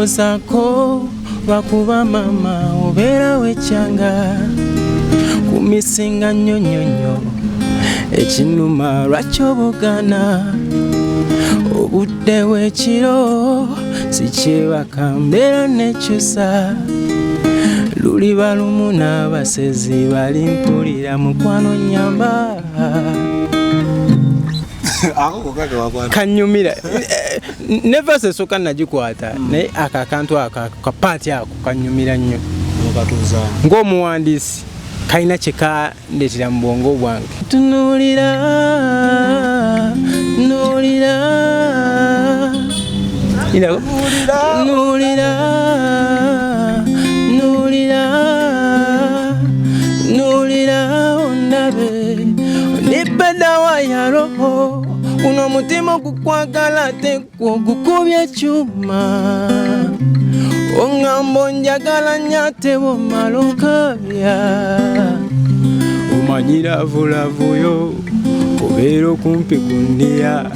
Lowozako lwakuba mama obeera wekyanga kumisinga nnyonnyonnyo ekinuma lwakyobugana obudde w'ekiro sikyebaka mbeera nekyusa luliba lumu n'abasezi balimpulira mukwano nyamba kanyumira neva sesoka nagikwata naye akakantu akapaati ako kanyumira nnyo ng'omuwandiisi kalina kyekandetera mu bwongo bwange tunuulira nuulira nuulira nuulira nuulira ondabe onibbedawa ya roho uno mutima gukwagala tekugukubye cyuma ongambo njagala nyatebo malokabya umanyira vulavuyo obeera kumpi kundiya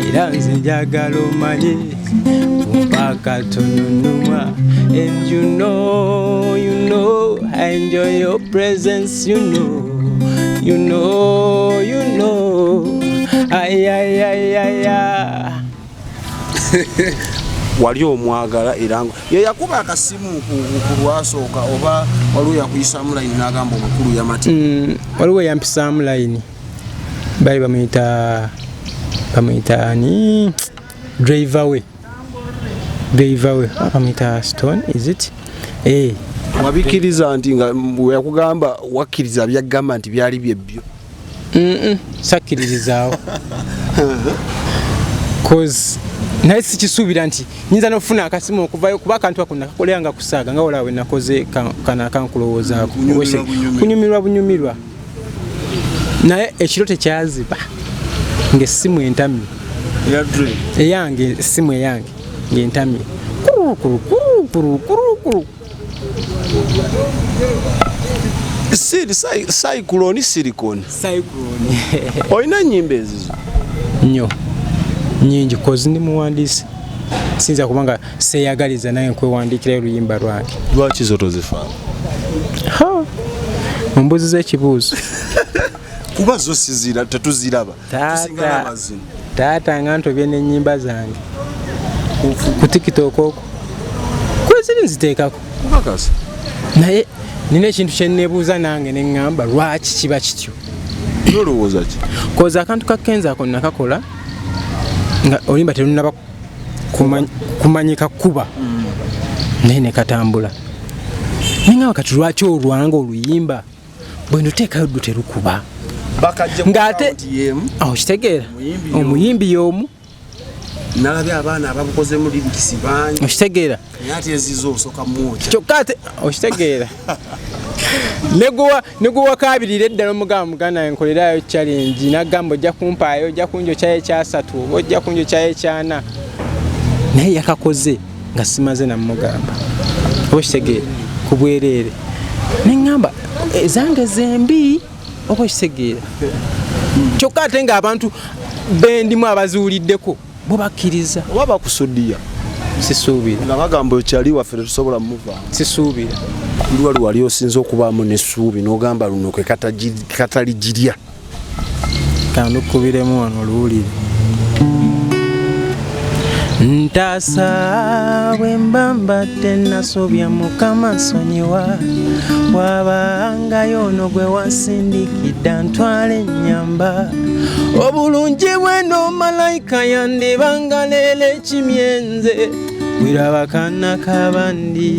era nze njagala omanye mpaka tonunuma and you know I enjoy your presence you know ay wali omwagala era ye yakuba akasimu ku lwasooka oba waliwo yakuyisaamu layini n'agamba omukulu yamati waliwo yampisaamu layini bali bamuyita ni driver we bamuyita Stone is it wabikiriza nti nga yakugamba wakkiriza byagamba nti byali byebbyo sakkiririzaawo cause naye sikisuubira nti nyinza n'okufuna akasimu okuvayo kuba akantu ako nakakolera nga kusaaga nga olaba we nakoze kana akankulowoozaako kunyumirwa naye ekiro tekyaziba ng'essimu entamye eyange essimu eyange ng'entamye Cyclone olina nnyimba ezizo nnyo nnyingi kozi ndi muwandiisi sinza kubanga seeyagaliza naye nkwewandiikirayo oluyimba lwange lwaki zo tozifaana ombuuziza ekibuuzo kuba zo tetuziraba tusingana amazina taata nga ntobye n'ennyimba zange ku TikTok okwo kweziri nziteekako naye nina ekintu kyenneebuuza nange neŋŋamba lwaki kiba kityo nolowooza ki koza akantu kakenza ako nakakola nga olimba terunaba kumanyika kuba naye nekatambula neŋŋamba kati lwaki olwanga oluyimba bwe ndoteekayo ddu terukuba ng'ate okitegeera omuyimbi y'omu nalabye abaana ababukozemu lirikisi bangi okitegeera ate ezizo osoka mwoja kyokka ate okitegeera negwe wakabirira eddala omugamba enkolerayo challenge nagamba ojja kumpaayo ojja kunjokyayo ekyasatu oba ojja kunjokyayo ekyana naye yakakoze nga simaze namugamba oba okitegeera ku bwereere neŋŋamba ezange zembi oba okitegeera kyokka ate ng'abantu bendimu abazuuliddeko bo bakkiriza oba bakusudiya sisuubira nabagamba okyali waffe tetusobola muva sisuubira luwali wali osinza okubaamu n'essuubi n'ogamba luno kwe kataligirya kandukubiremu wano oluwulire ntaasa bwe mba mbadde nasobya mukama nsonyiwa bwabangayo ono gwe wasindikidde ntwala ennyamba obulungi bw'eno malayika yandibanga leero ekimyenze wiraba kaana kabandi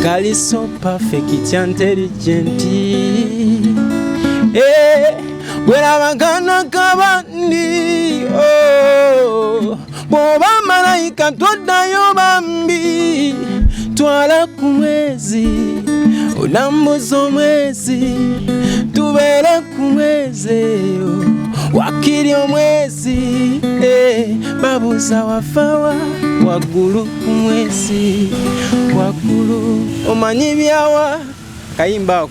kali so perfect intelligent wiraba kaana kabandi bw'oba malayika toddayo bambi twala ku mwezi olambuza omwezi tubeere ku mwezi wakiri omwezi babuuza wafawa waggulu ku mwezi waggulu omanyi byawa kayimba ako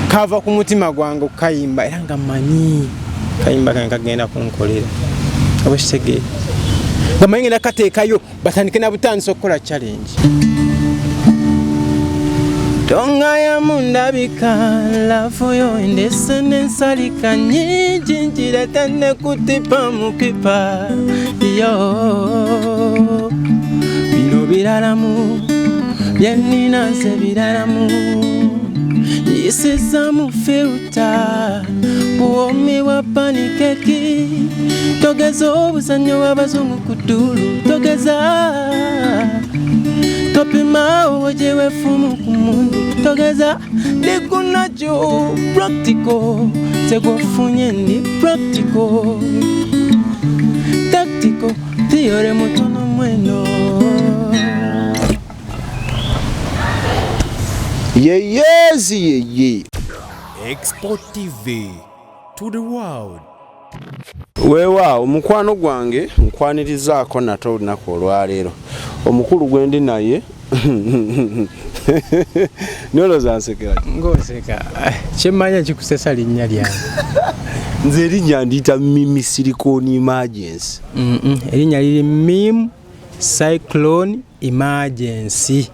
kava ku mutima gwange okukayimba era nga manyi kayimba kange kagenda kunkolera abashitege ngamanyi nakateekayo batandike na butandisa okukola challenge tonga ya mundabika lafu yo endese nensalika nyingi njirete ne kutipa mu pipa yo bino biraramu byenina nze biraramu yisiza mu filter buomi wa panikeki togeza obuzanyo w'abazungu ku ddulu togeza topima oje wefumu ku mundu togeza ndikunajo practical tegofunye ndi practical tactical theory mutono mweno Ye. Export TV to the world. Wewa omukwano gwange nkwanirizaako nato olunaku olwaleero omukulu gwendi naye noloza nsekera ngoseka kyemmanya kikusesa linnya lyange nze erinnya ndiyita Mimi Silicone Emergency erinnya liri Mim Cyclone Emergency.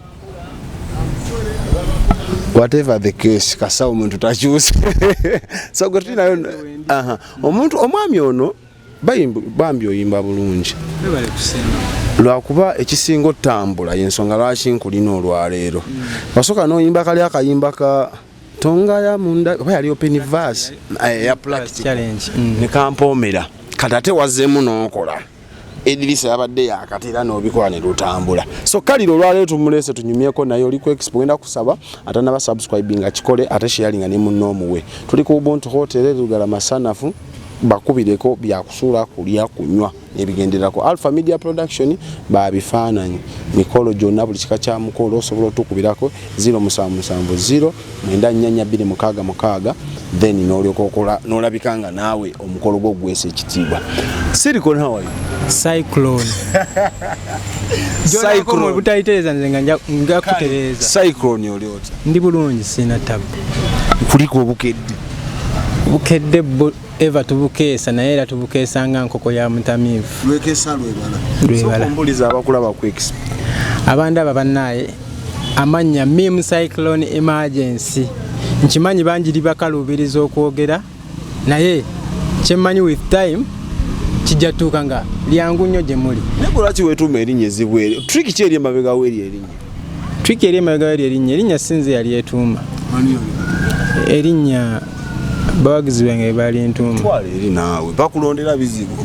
Whatever the case kasa omuntu takyuse so gotinayo omuntu omwami ono bambi oyimba bulungi lwakuba ekisinga otambula yensonga lwaki nkulina olwaleero wasooka n'oyimba kali akayimba ka tonga ya munda oba yali open verse ya practice challenge ne kampoomera katate wazzeemu n'okola Edirisa yabadde yakatera n'obikola ne lutambula so kaliro olwaleero tumulese tunyumyeko naye oli ku expo genda kusaba atanaba subscribing akikole ate sharinga ne munomuwe tuli ku Ubuntu Hotel Lugala Masanafu bakubireko byakusuula kulya kunywa ebigenderako Alpha Media Production babifaananyi mikolo gyonna buli kika kya mukolo osobola otukubirako 0770 94266 then n'olyokokola n'olabikanga naawe omukolo gwo gwese ekitiibwa Silicone how are you? Cyclone Cyclone butayitereza nze nga kutereza Cyclone olyota ndi bulungi sina tabu kuliko bukedde eva tubukeesa naye era tubukeesa nga nkoko ya mutamiivu lwekesa lwebala mbuliza abakulaba ku expo abandaba bannaye amanya Mim Cyclone Emergency nkimanyi banjiri bakalubiriza okwogera naye kyemmanyi with time kijatuuka nga lyangu nnyo gye muli nebulaki weetuma erinnya ezibwere trick ki eri emabega weeri erinnya trick eri emabega weeri erinnya sinze yali etuuma erinnya bawagizi bange bali ntuuma twala eri naawe bakulondera bizibu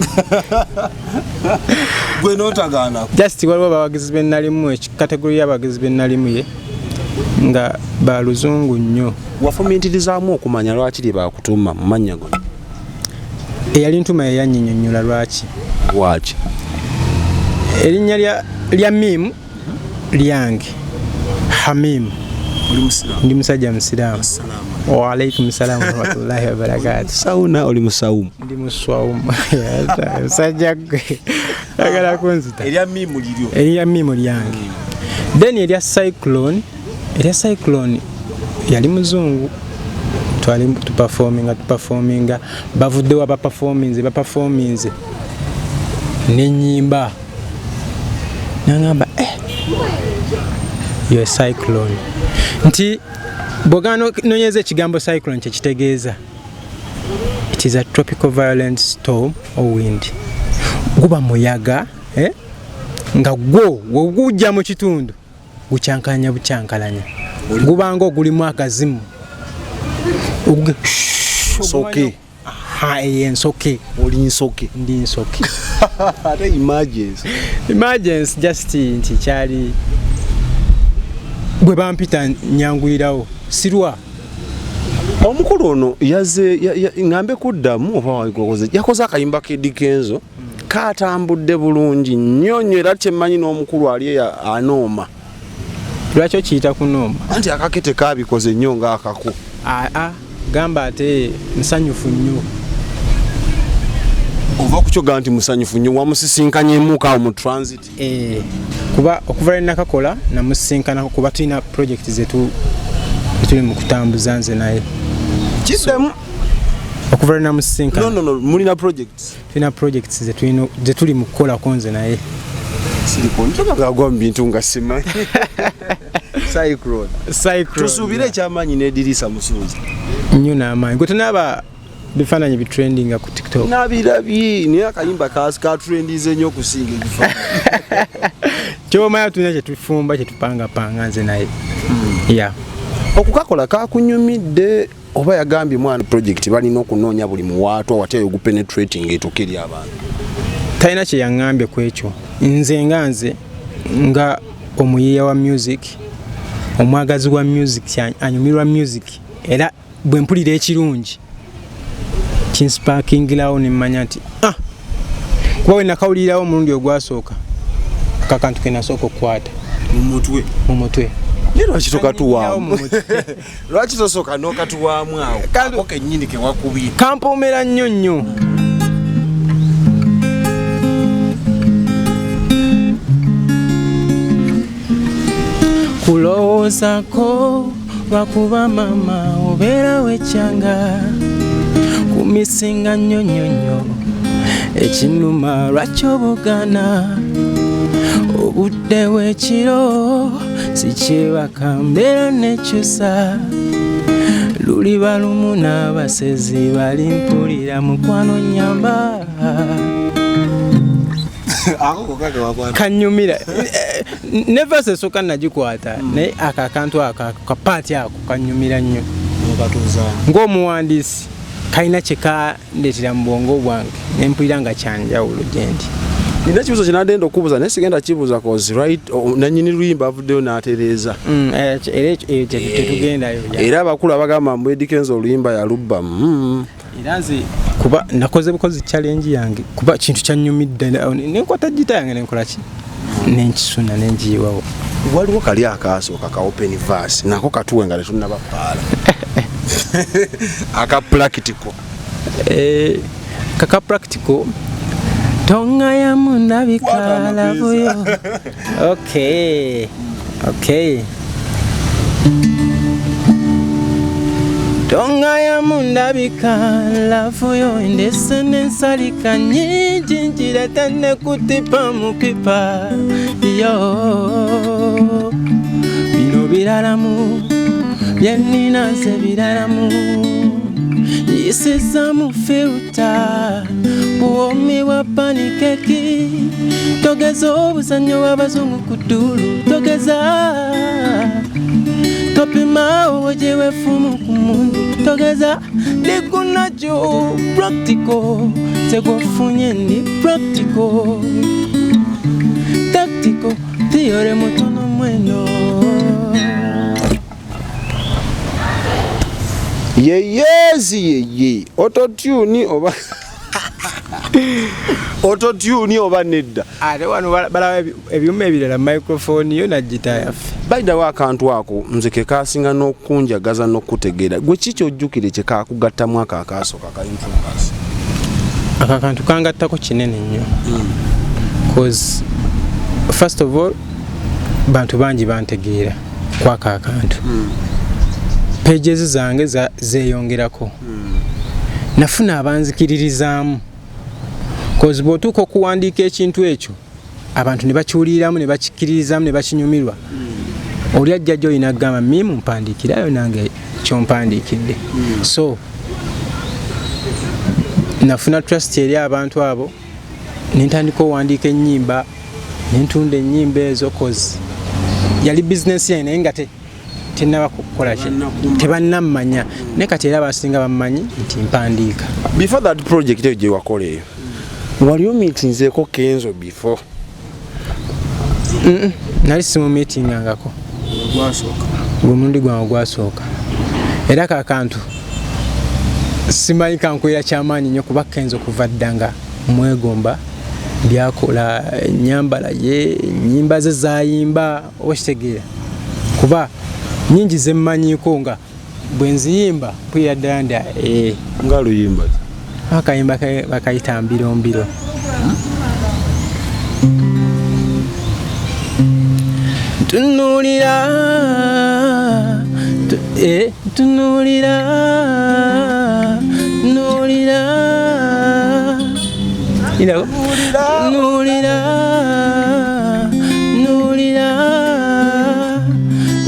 gwe n'otagaana just waliwo bawagizi be nalimu ekikategori y'abawagizi be nalimu ye nga baluzungu nnyo wafumiitirizaamu okumanya lwaki lye bakutuuma mu mannya go eyali ntuma yeyannyinnyonnyola lwaki waki erinnya lya Mim lyange Hamim ndi musajja musiraamu wa alaikum salaam wa rahmatullahi wa barakatuh sauna oli musawumu ndi muswawumu musajja gwe agala kunzita erya Mim liryo erya Mim lyange then erya Cyclone yali muzungu twali tuperforminga bavuddewo baperforminze n'ennyimba nangamba yo Cyclone nti bwogano nonyeza ekigambo Cyclone kyekitegeeza it is a tropical violent storm or wind guba muyaga nga gwo wogujja mu kitundu gucyankalanya bucyankalanya gubanga ogulimu akazimu soke ensoke oli nsoke ndi nsoke ate emergency just nti kyali bwe bampita nyanguyirawo sirwa omukulu ono yaze ngambe kuddamu oba yakoze akayimba k'Edikenzo katambudde bulungi nnyo era kyemmanyi n'omukulu ali anooma lwaki okiyita kunooma anti akakete kabikoze nnyo ng'akaku gamba ate nsanyufu nnyo ova kukyoga nti musanyufu nnyo wamusisinkanyemu kawo mu transit kuba okuva lwe nakakola namusisinkana kuba tulina project zetu tuli mu kutambuza nze naye kiddemu okuva na musinka no mulina projects tuna projects ze tuli mukola konze naye silicon tubagagwa mbintu nga sima cyclone tusubire kyamanyi nedirisa musunzi nnyo n'amaanyi gwe tunaba bifaananyi bitrendinga ku TikTok nabirabye niye akayimba ka trendize nnyo okusinga ebifaananyi kyomanya tulina kyetufumba kyetupangapanga nze naye ya okukakola kakunyumidde oba yagambye mwana project balina okunoonya buli muwaatu awatya ogupenetrating etuuka eri abantu talina kye yaŋŋambye ku ekyo nze nga omuyiiya wa music omwagazi wa music anyumirwa music era bwe mpulira ekirungi kinsparkingirawo nemmanya nti kuba we nakawulirawo omulundi ogwasooka kakantu ke nasooka okukwata mu mutwe lwaki tokatuwaamu lwaki tosooka n'okatuwaamu awo ako kennyini ke wakubye kampoomera nnyo nnyo kulowoozako lwakuba mama obeera wekyanga kumisinga nnyo nnyo nnyo ekinuma lwaki obugana obudde w'ekiro sikyebaka mbeera nekyusa luliba lumu n'abasezi balimpulira mukwano nyamba kanyumira neva sesoka nagikwata naye akakantu akapaati ako kanyumira nnyo ng'omuwandiisi kalina kyekandeetera mu bwongo bwange nempulira nga kyanjawulo gyendi nina ekibuzo kyenadenda okubuuza naye sigenda kibuuza cause right nanyini luyimba avuddeyo n'atereeza tetugendayo era abakulu abagamba mbu edikenza oluyimba yalubba era nze kuba nakoze bukozi challenge yange kuba kintu kyanyumidde nenkwata gita yange nenkolaki nenkisuna nenjiwawo waliwo kali akasooka ka open verse nako katuwe nga tetunnabapaala aka practical kaka practical tonga ya mundabika lavuyo okay tonga ya mundabika lavuyo ndese nensalika nyingi njirete ne kutipa mupipa yo bino biralamu byenina nze biralamu yisiza mu filter buomi wa panikeki togeza obuzannyo bw'abazungu ku ddulu togeza topima ojewefumu ku mundu togeza likunajo practical tegofunye ni practical tactical theory mutono mweno yeye autotune oba nedda ate wano balaba ebyuma ebirala microphone yo na gita yaffe bayidawo akantu ako nze ke kasinga n'okunjagaza n'okutegeera gwe kiki ojjukire kye kakugattamu ako akasooka kayinfocus akakantu kangattako kinene nnyo cause first of all bantu bangi bantegeera kwako akantu pages zange zeeyongerako nafuna abanzikiririzaamu cause bw'otuuka okuwandiika ekintu ekyo abantu ne bakiwuliramu ne bakikiririzaamu ne bakinyumirwa oli ajja gy'olina kugamba mimu mpandiikirayo nange kyompandiikidde so nafuna trust eri abantu abo nentandika owandiika ennyimba nentunda ennyimba ezo cause yali bizinesi yange naye nga tenaba kukola tebannamanya naye kati era abasinga bammanyi nti mpandiika. Before that project eyo gye wakola eyo wali omiitinzeeko Kenzo before? Nali simu meetingangako gumundi gwange gwasooka era kakantu simanyi kankwera kyamaanyi nnyo kuba Kenzo kuva ddanga mwegomba byakola nyambala ye nyimba ze zayimba okitegeera kuba nyingi zemmanyiiko nga bwe nziyimba mpulira ddala nda nga luyimba akayimba bakayita mbirombiro tunulira tunulira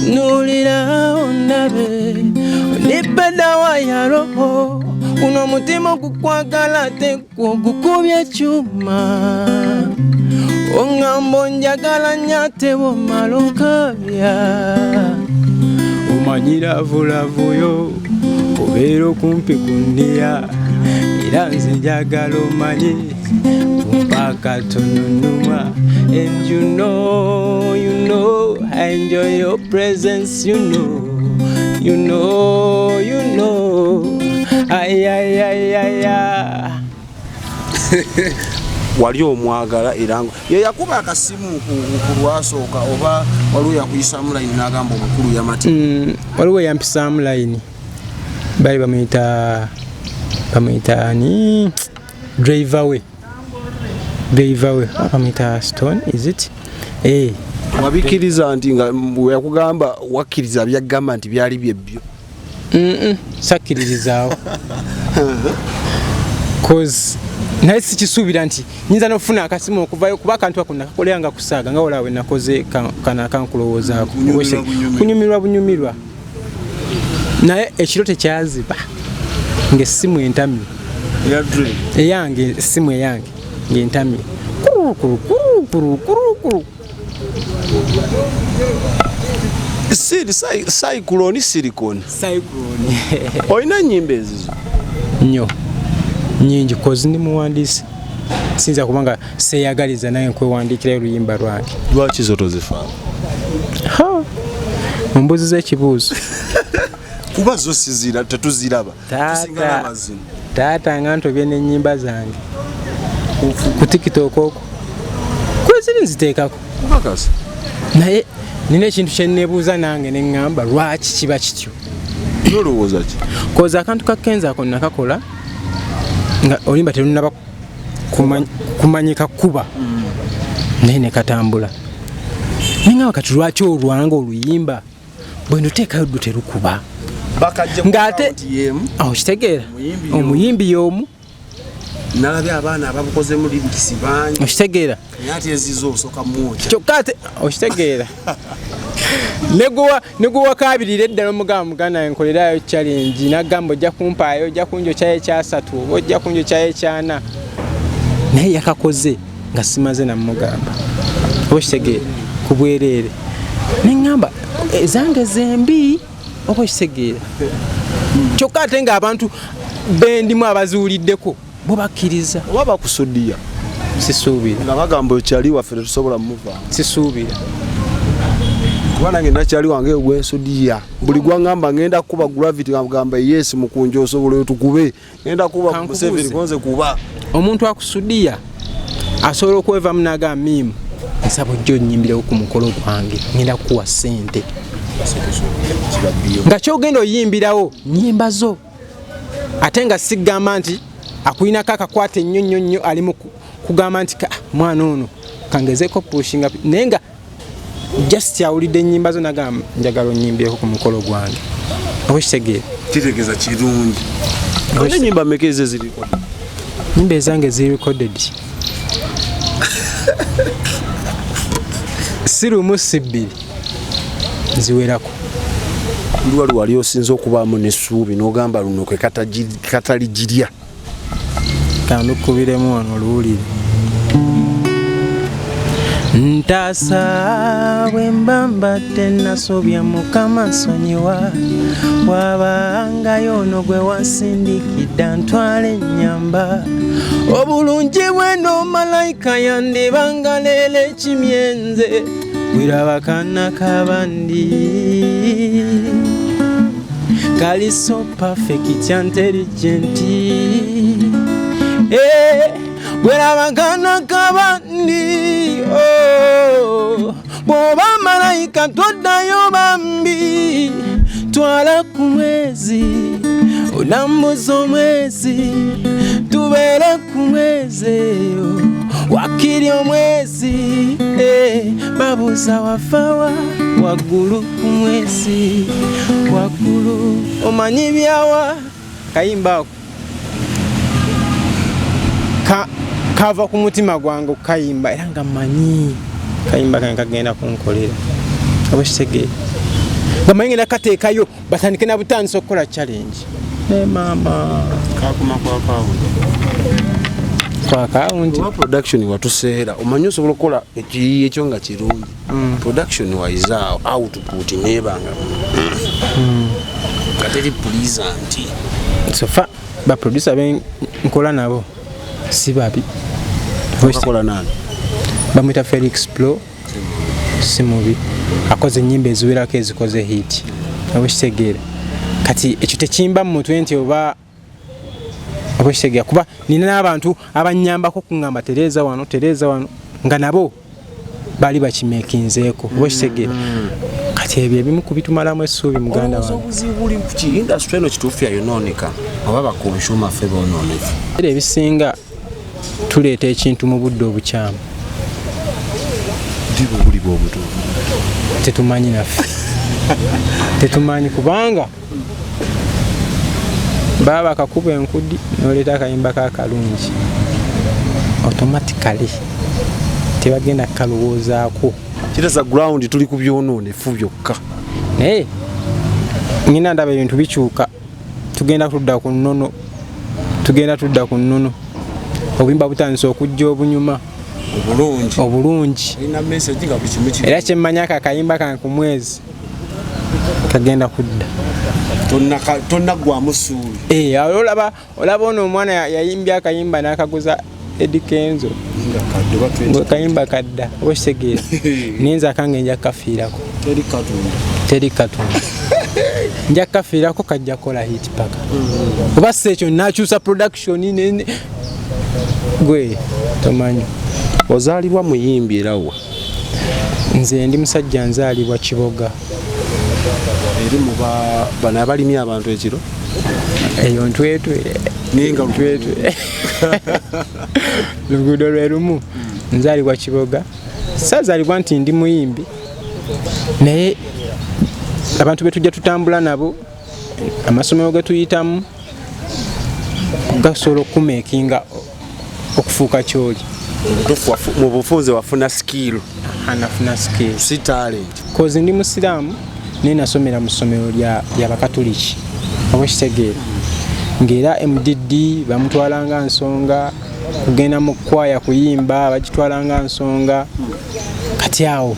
nulira ondabe nibadawa ya roho uno mutima kukwagala tekugukubye cyuma ongambo njagala nyatebo malokabya umanyira vulavuyo obeera kumpi kundiya era nze njagala omanye mpaka tonunuma. And you know, I enjoy your presence, you know. Ay. Wali omwagala era ye yakuba akasimu ku lwasooka oba waliwo yakuyisamu line n'agamba omukulu yamati? Waliwo yampisamu line bali bamuyita ni driver we bamuyita Stone, is it? Wabikiriza nti nga yakugamba wakkiriza byagamba nti byali byebbyo? Sakkiririzaawo cause naye sikisuubira nti nyinza n'okufuna akasimu okuvayo kuba akantu ako nakakolera nga kusaaga nga olaawe nakoze kana akankulowoozaako kunyumirwa naye ekiro tekyaziba ng'essimu entamye eyange essimu eyange ng'entamye Cyclone olina nnyimba ezizo nnyo nnyingi kozi ndi muwandiisi sinza kubanga seeyagaliza naye nkwewandiikirayo oluyimba lwange. Lwaki zo tozifaako? Ombuuziza ekibuuzo. Kuba zo tetuziraba taata nga ntobye n'ennyimba zange ku TikTok okwo kweziri nziteekako naye nina ekintu kye neebuuza nange ne ŋŋamba lwaki kiba kityo. Nolowooza ki? Koza akantu kakenzaako nakakola nga olimba terunaba kumanyika kuba naye ne katambula ninga kati lwaki olwanga oluyimba bwe ndoteekayo ddu terukuba ng'ate okitegeera omuyimbi y'omu nalabye abaana ababukozemu lirikisi bangi okitegeera ate ezizo osooka mwoca kyokka ate okitegeera negwe wakabirira eddala omugamba enkolerayo challenge nagamba ojja kumpaayo ojja kunjokyayo ekyasatu oba ojja kunjokyayo ekyana naye yakakoze nga simaze namugamba oba okitegeera ku bwereere neŋŋamba ezange zembi oba okitegeera kyokka ate ng'abantu bendimu abazuuliddeko bo bakkiriza oba bakusudiya sisuubira nga bagamba okyali waffe tetusobola muvaamu sisuubira kuba nange nakyali wange ogwensudiya buli gwaŋŋamba ngenda kuba gravity ngamba yes mukunja osobola tukube ngenda kuba Museveni konze kuba omuntu akusudiya asobola okwevamu n'agamba mimu nsaba ojja onnyimbirawo ku mukolo gwange ngenda kukuwa ssente nga kyogenda oyimbirawo nnyimba zo ate nga sigamba nti akulinako akakwata ennyo ali mu kugamba nti mwana ono kangezeeko pushinga naye nga just awulidde ennyimba zo nagamba njagala onnyimbireko ku mukolo gwange oba kitegeera kitegeeza kirungi ennyimba mmeka ezo eziriko nnyimba ezange ziri recorded si lumu si bbiri ziwerako lwali wali osinza okubaamu n'essuubi n'ogamba luno kwe kataligirya kandukubiremu wano oluwulire ntaasa bwe mba mbadde nasobya mukama nsonyiwa wabangayo ono gwe wansindikidde ntwala ennyamba obulungi bw'eno malayika yandibanga leero ekimyenze wiraba kana kabandi kali so perfect intelligent wiraba kana kabandi bw'oba malayika toddayo bambi twala ku mwezi olambuza omwezi tubeere ku mwezi wakiri omwezi babuuza wafawa waggulu ku mwezi waggulu omanyi byawa kayimba ako kava ku mutima gwange okayimba era nga manyi kayimba kange kagenda kunkolera oba kitegere nga manyi ngenda kateekayo batandike na butandisa okukola challenge ne mama kakuma kwa akawunti production watuseera omanyi osobola okukola ekiyiiye ekyo nga kirungi production waizaawo output nebanga nga teri pleasant sofa ba producer ben nkola nabo si babi kola nani bamwita Felix Pro si mubi akoze nyimba eziwerako ezikoze hit abo kitegera kati ekyo tekimba mu 20 oba abo kitegera kuba nina n'abantu abanyambako kungamba tereza wano nga nabo bali bakimekinzeeko abo kitegera kati ebyo ebimu kubitumalamu essuubi muganda wange obuzibuli ku industry eno kituufu yayonooneka oba bakonsuma ffe bonooneka era ebisinga tuleeta ekintu mu budde obukyamu buli bw'obuto tetumanyi naffe tetumanyi kubanga baba akakuba enkudi noleeta akayimba kakalungi automatically tebagenda kukalowoozaako kiteesa ground tuli ku byonoonefu byokka naye ngina ndaba ebintu bikyuka tugenda tudda ku nnono obuyimba butandisa okujja obunyuma obulungi era kyemmanya akakayimba kange ku mwezi kagenda kudda tonnagwamu ssuubi olaba ono omwana yayimbye akayimba n'akaguza edikenzo kayimba kadda oba kitegeera ninza akange nja kukafiirako teri katonda nja kukafiirako kajja kukola hit paka oba si ekyo nakyusa production gwe tomanyi ozaalibwa muyimbi era wa nze ndi musajja nzaalibwa Kiboga eri mu bano abalimi abantu ekiro eyo ntwetwe ninga ntwetwe luguudo lwe lumu nzaalibwa Kiboga saazaalibwa nti ndi muyimbi naye abantu betujja tutambula nabo amasomero ge tuyitamu gasobola okumekinga okufuuka kyoli mu bufunze wafuna skill anafuna skill si talent kozi ndi musiraamu naye nasomera mu ssomero ly'abakatoliki oba kitegeera ng'era MDD bamutwalanga nsonga kugenda mu kwaya kuyimba bagitwalanga nsonga kati awo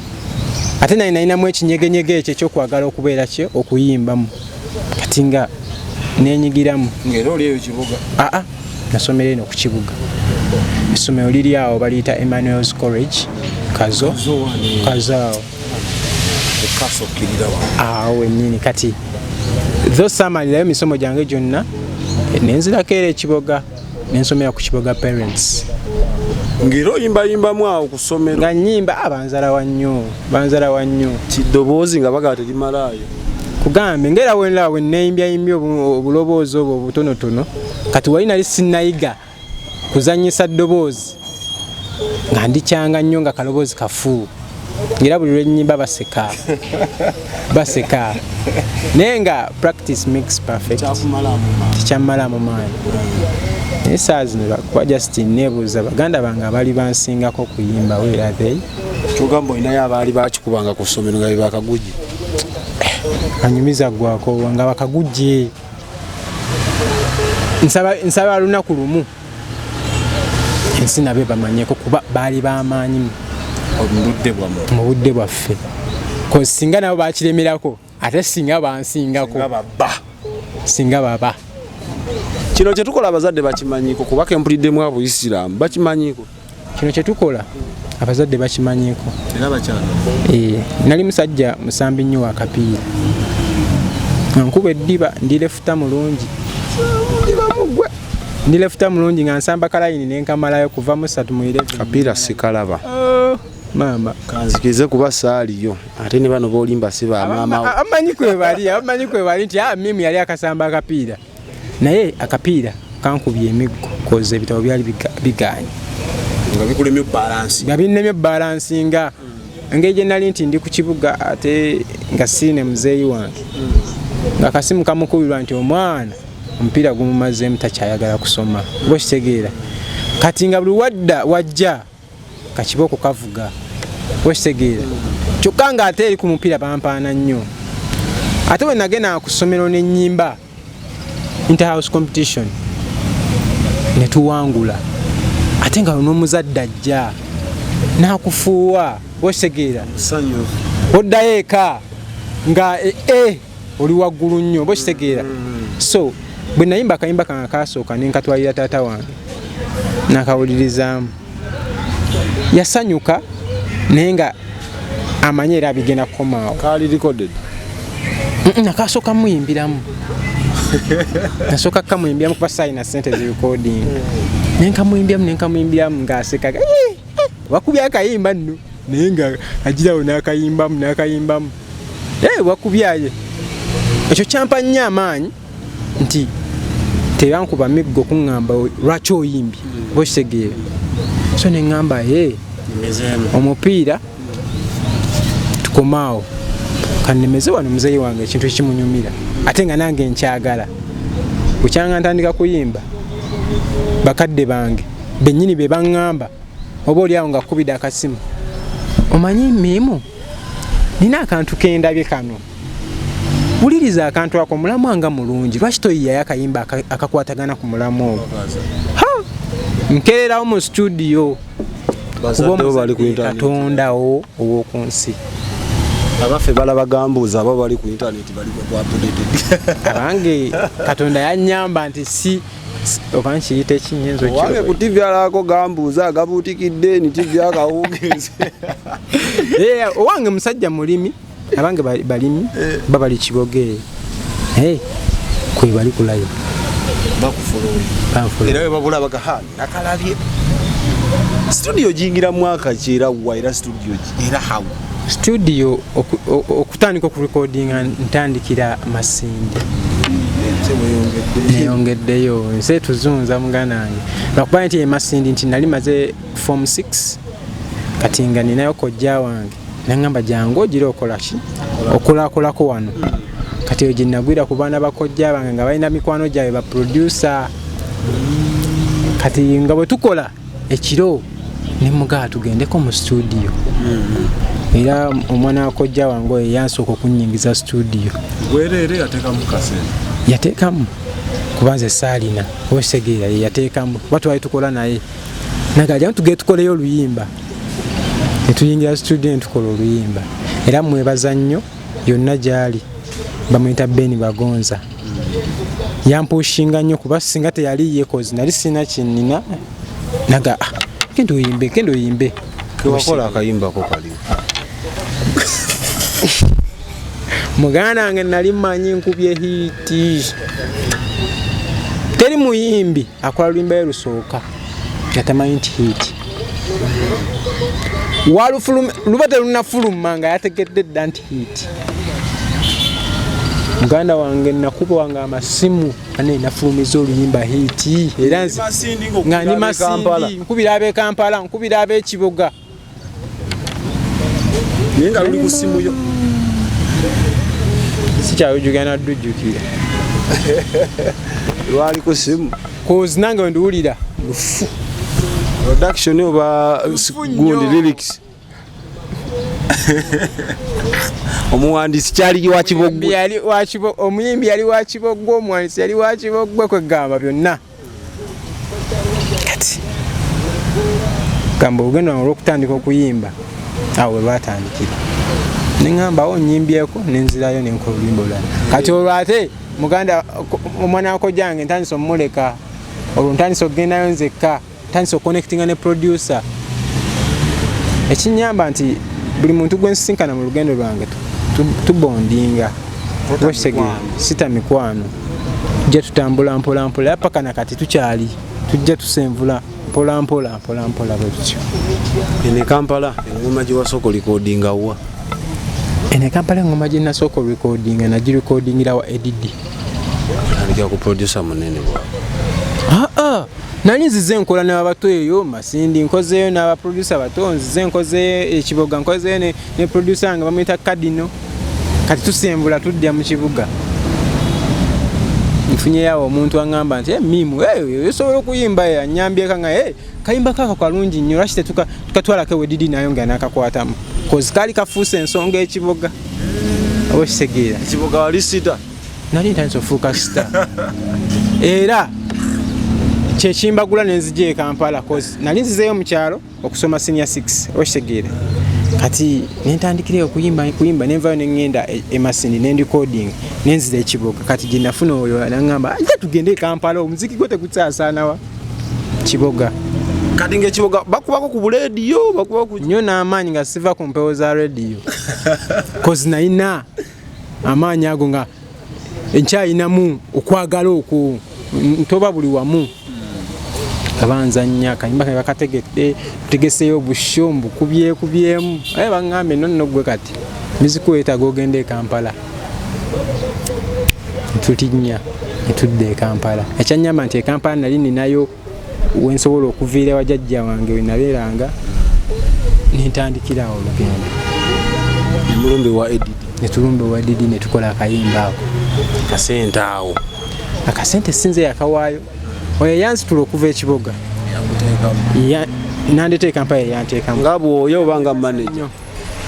ate naye nalinamu ekinyegenyege ekyo ekyokwagala okubeera kye okuyimbamu kati nga nenyigiramu ng'era oli eyo Kibuga nasomera eno ku Kibuga essomero liri awo baliyita Emmanuel's College kazo awo ennyini kati tho samalirayo misomo gyange gyonna nenzirako era Kiboga nensomera ku Kiboga Parents ng'era oyimbayimbamu awo ku ssomero nga nnyimba banzala wa nnyo kiddoboozi nga bagaa terimalaayo kugambe ngera wenlawe neyimbyayimbya obuloboozi obwo obutonotono kati wali nali sinnayiga kuzanyisa ddoboozi nga ndikyanga nnyo nga kaloboozi kafu ngera buli lwennyimba baseka naye nga practice makes perfect tekyammalaamu maanyi naye saa zino kuba Justin neebuuza baganda bange abaali bansingako kuyimba wera they kyogamba olinayo abaali bakikubanga ku ssomero nga bebakagujje anyumiza gwako nga bakagujje nsaba lunaku lumu ensi nabe bamanyeko kuba baali bamaanyi mu budde bwaffe singa nabo bakiremerako ate singa bansingako singa baba kino kyetukola abazadde bakimanyiko kubaka empuliddemu abuyisiraamu bakimanyiko kino kyetukola abazadde bakimanyiko era bakyala nali musajja musambi nnyo wa kapiira nkuba eddiba ndirefuta mulungi nga nsamba kalayini nenkamalayo kuva mu 3 mu 11 kapiira sikalaba mama kanzikize kuba saaliyo ate ne bano bolimba si ba maama amanyi kwebali nti mimu yali akasamba akapiira naye akapiira kankubye emiggo koze ebitabo byali biganye nga bikulemye balance nga binnemye balance nga engeri nali nti ndi ku Kibuga ate nga sine muzeeyi wange nga kasimu kamukubirwa nti omwana omupiira gumumazeemu takyayagala kusoma bwe kitegeera kati nga buli wadda wajja kakibooko kavuga wekitegeera kyokka nga ate eri ku mupiira bampaana nnyo ate bwe nagenda ku ssomero n'ennyimba interhouse competition ne tuwangula ate nga n'omuzadde ajja n'akufuuwa wekitegeera oddayo eka nga oli waggulu nnyo bwekitegeera so bwe nayimba akayimba kange kaasooka ne nkatwalira taata wange n'akawulirizaamu yasanyuka naye nga amanye era bigenda kukomaawo kali recorded nakasooka muyimbiramu nasooka kamuyimbiramu kuba saayina sente zi recording nenkamuyimbiramu ng'asekaga wakubye akayimba nno naye nga agirawo n'akayimbamu wakubyaye ekyo kyampa nnyo amaanyi nti tebankuba miggo kuŋŋamba lwaki oyimbye bwekitegeera so ne ŋŋamba omupiira tukomaawo kannemeze wano muzeeyi wange ekintu ekimunyumira ate nga nange nkyagala bukyanga ntandika kuyimba bakadde bange bennyini be baŋŋamba oba oli awo nga kkubidde akasimu omanyi miimu nina akantu kendabye kano wuliriza akantu ako mulamu anga mulungi lwaki toyiyayo akayimba akakwatagana ku mulamu ogwo nkererawo mu studio katondawo ow'oku nsi abaffe balaba gambuuza aba bali ku internet bali abange katonda yannyamba nti si oba nkiyita ekinyenzo wange ku TV alako gambuuza agabuutikidde ni TV akawungeeze owange musajja mulimi abange balimi babali Kiboge kwe bali kulayo bakufulula era babula bagahana nakalabye studio jingira mwaka kira wa era studio era hawo studio okutandika ku recording ntandikira Masindi neyongeddeyo nse tuzunza muganange lwakuba nti Masindi nti nali maze form 6 kati nga ninayo kojja wange nangamba jangu ogira okolaki okulakolako wano kati eyo ginnagwira ku baana bakojja bange nga balina mikwano gyabe ba producer kati nga bwe tukola ekiro ne mugaa tugendeko mu studio era omwana wakojja wange oyo yansooka okunnyingiza studio bwerere yateekamu kasente yateekamu kubanze saalina osegeera yateekamu batwali tukola naye nagajja tugende tukoleyo oluyimba netuyingira studio netukola oluyimba era mwebaza nnyo yonna gyali bamuyita Beni Bagonza yampushinga nnyo kuba singa teyali yekozi nali sina kinina naga kendo oyimbe wakola akayimba ko kali muganda wange nali manyi nkubye hiti teri muyimbi akola luyimba yerusooka yatamanyi nti hiti lubate lunafuluma nga yategedde dda nti hiti muganda wange nakuba wange amasimu ane nafulumiza oluyimba hiti era nga ndi Masindi nkubira ab'e Kampala nkubira ab'e Kiboga nenga luli ku simu yo sikyayojugana ddujjukira lwali ku simu kozi nange wendiwulira lufu production oba gundi lyrics omuwandiisi kyali wa Kibogwe omuyimbi yali wa Kibogwe omuwandiisi yali wa Kibogwe kwegamba byonna kati gamba olugendo olw'okutandika okuyimba awo webatandikira neŋŋamba awo nnyimbyeko nenzirayo nenkola oluyimba olulala kati olwo ate muganda omwana wakojjange ntandisa omuleka olwo ntandisa okugendayo nzekka ntandisa okuconnectinga ne producer ekinyamba nti buli muntu gwe nsisinkana mu lugendo lwange tubondinga wekitegeera sita mikwano tujja tutambula mpolampola paka nakati tukyali tujja tusenvula mpolampola bwetutyo ene Kampala engoma gye wasooka recordinga wa ene Kampala engoma gye nasooka recordinga nagirecordingira wa Edidi alika ku producer munene nali nzize nkola n'abato eyo Masindi nkozeeyo n'abaproducer bato nzize nkozeeyo ekiboga nkozeeyo ne producer nga bamuyita Kadino kati tusembula tudya mu kibuga nfunye yawo omuntu angamba nti mimu osobola okuyimba anyambye kanga kayimba kaka kalungi nnyo lwaki tukatwalako wedidi nayo nga nakakwatamu kozi kali kafuuse ensonga ekiboga oba kitegeera ekiboga wali sita nali ntandise ofuuka sita era kyekimbagula nenzija e Kampala kozi nali nzizeeyo mu kyalo okusoma senior 6 oba kitegeera kati nentandikira okuyimba nenvayo nengenda emasini nendicoding nenzira ekiboga kati gye nafuna oyo nangamba ajja tugende e Kampala omuziki gwe tegusaasaanawa kiboga kati ng'ekiboga bakubako ku bulediyo bakubako nnyo n'amaanyi nga siva ku mpewo za rediyo kozi nayina amaanyi ago nga enkyayinamu okwagala okwo ntoba buli wamu kabanzanya kayimba kaba kategedde tutegeseyo obusho mbukubyekubyemu baŋŋambe nno gwe kati muziki wetaaga ogenda e Kampala tutinnya netudde e Kampala ekyanyamba nti e Kampala nali ninayo wensobola okuviira wajjajja wange wenabeeranga nentandikirawo olugendo mulumbe wa edidi netulumbe wa edidi netukola akayimba ako kasente awo akasente sinze yakawaayo oyo yansitula okuva ekiboga nandeta e Kampala yanteekamu nga bw'oyo obanga manager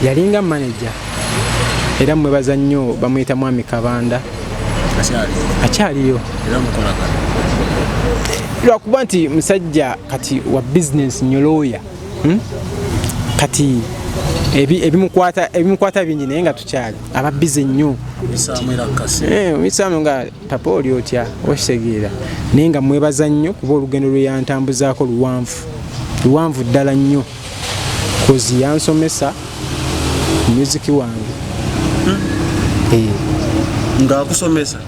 yalinga manager era mwebaza nnyo bamuyita Mwami Kabanda akyaliyo lwakuba nti musajja kati wa business nnyo lawyer kati ebimukwata bingi naye nga tukyali aba bize nnyo omisaamu nga papa oli otya okitegeera naye nga mwebaza nnyo kuba olugendo lwe yantambuzaako luwanvu ddala nnyo kozi yansomesa muziki wange ng'akusomesa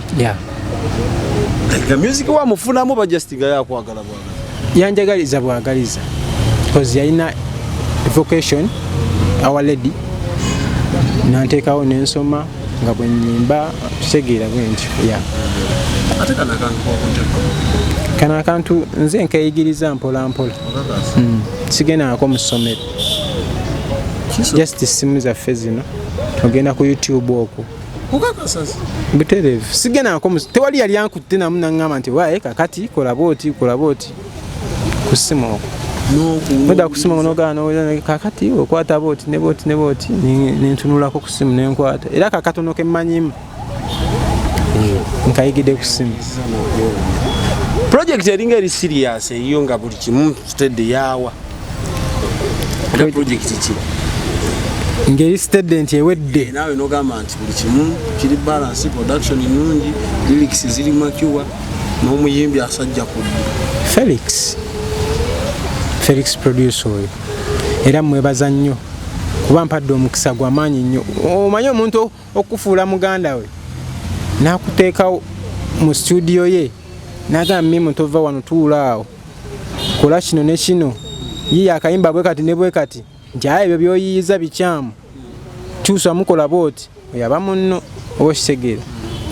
nga music wamufunamu bajustinga yakwagala bwagala yanjagaliza bwagaliza kozi yalina vocation Our Lady nanteekawo nensoma nga bwe nnyimba tutegeera bwe ntyo ate kana akantu nze nkayigiriza mpola mpola sigendangako mu ssomero just simu zaffe zino ogenda ku YouTube okwo butereevu sigendangako tewali yali ankutte namu naŋŋamba nti waye kakati kola booti ku ssimu okwo muda kusima onogana kakati okwata booti ne booti nentunulako ku ssimu nenkwata era kakatono ke mmanyimu nkayigidde ku ssimu project eringa eri serious eyo nga buli kimu steady yawa era project ki ngeri student ewedde nawe nogamba nti buli kimu kiri balance production nungi lyrics ziri makiwa n'omuyimbi asajja ku Felix producer oyo era mwebaza nnyo kuba mpadde omukisa gw'amaanyi nnyo omanyi omuntu okufuula muganda we n'akuteekawo mu studio ye n'agamba mimu tova wano tuula awo kola kino ne kino yiye akayimba bwe kati ne bwe kati nti ebyo by'oyiyiza bikyamu kyusa mukola booti oyaba munno oba okitegeera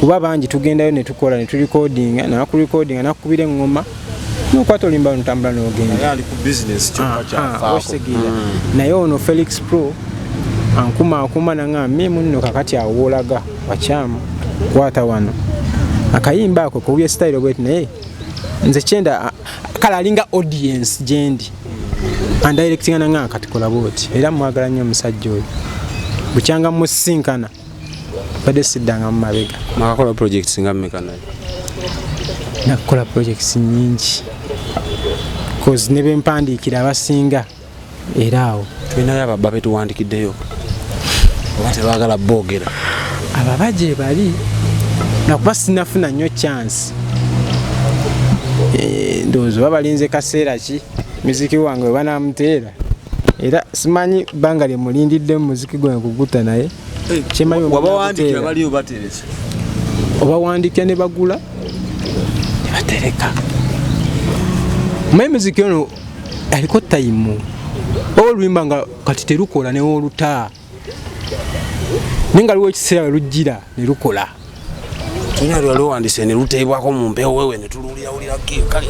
kuba bangi tugendayo ne tukola ne tulikodinga nakulikodinga nakukubira eŋŋoma nokwata olimba notambula n'ogenda ali ku business kyokka kyafaako naye ono Felix Pro ankuma nanga mimu nno kakati awo olaga wakyamu kwata wano akayimba ako kubuye style bweti naye nze kyenda kala alinga audience gyendi andirectinga nanga kati kola booti era mwagala nnyo omusajja oyo bukyanga musinkana badde siddanga mu mabega makakola projects nga mmeka naye nakola projects nyingi cause ne bempandiikira abasinga era awo tulinayo ababba betuwandikiddeyo oba tebaagala boogera ababa gye bali nakuba sinafuna nnyo chance ndowooza oba balinze kaseera ki muziki wange webanamuteera era simanyi bbanga lye mulindidde mu muziki gwe nkuguta naye wabawandiikira baliyo baterese obawandiikira ne bagula ne batereka omanyi muziki ono aliko tayimu oba oluyimba nga kati terukola newooluta naye nga liwo ekiseera lujjira ne lukola tulina lwalowandise ne luteebwako mu mpewo wewe ne tuluwulirawulira kali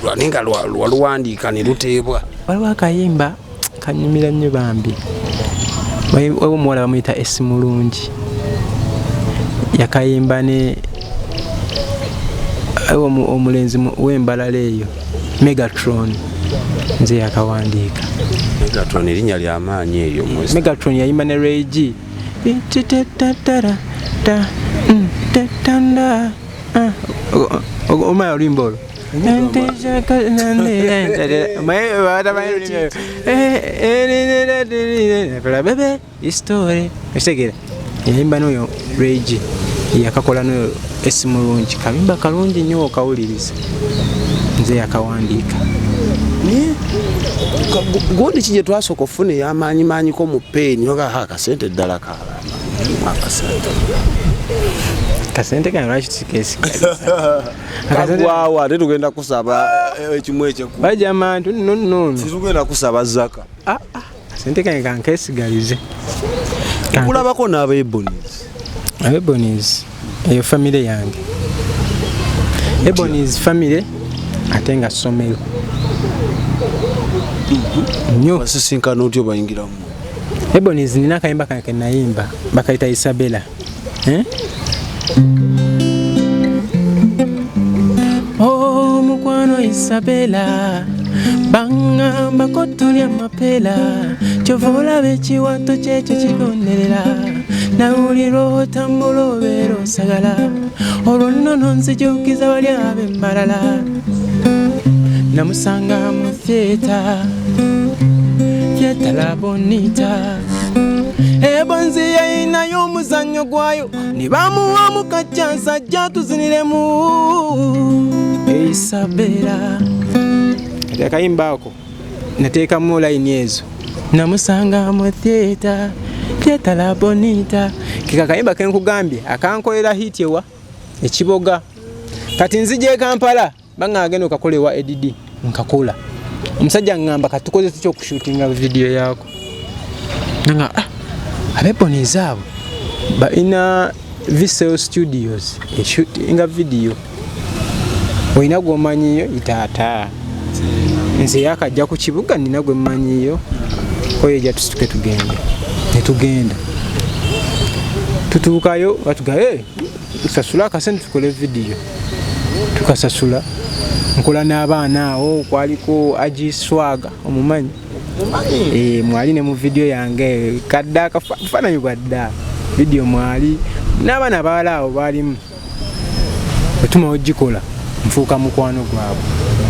lwaninga lwaluwandiika ne luteebwa waliwo akayimba kanyumira nnyo bambi waliwo omuwala bamuyita Esi Mulungi yakayimba ne omulenzi w'embalala eyo Megatron nze yakawandiika. Megatron erinnya ly'amaanyi eryo. Megatron yayimba ne Ray G. Omaya oluyimba olwo. Yayimba n'oyo Ray G yakakola n'oyo Esimulungi kabimba kalungi nnyo okawuliriza nze yakawandiika. Gundi kije twasooka ofuna ey'amaanyi ko mu peeni oga akasente ddala kasente kano lwaki tukeesigaliza kagwawa ate tugenda kusaba ekimu ekyeku bajamantu nnono situgenda kusaba zaka kasente kano kankeesigalize. kulabako n'Ebonies eyo famire yange. Ebonies famire ate nga ssomero nnyo. basisinkana otyo bayingiramu. Ebonies nina akayimba kange nayimba bakayita Isabella. Oh mukwano Isabella bangamba ko tuli amapela kyova bekiwato kyekyo kigonderera nawulira otambula obeera osagala olwo nnono nzijukiza bali ab'embalala namusanga mu theatre La Bonita ebonzi yayinayo omuzannyo gwayo ne bamuwa mukajjansa ajja tuziniremu Isabella. Akayimba ako nateekamu layini ezo namusanga mu theatre La Bonita kika kayimba kenkugambye akankolera hiti ewa ekiboga kati nzije Kampala bangagenda okakolewa edidi nkakola omusajja ngamba katukoze tukyo kushootinga video yako nga Ebonies abo baina Visual Studios shootinga video oyina gwomanyiyo itata nze yakajja ku kibuga nina gwe mmanyiyo oyo ejja tusituke tugenda tutuukayo batuga sasula akasente tukole video tukasasula nkola n'abaana awo kwaliko Aji Swaga omumanyi mwali ne mu video yange kadda akafaananyi bwadda video mwali n'abaana abawala awo baalimu etuma ogikola nfuuka mukwano gwabwe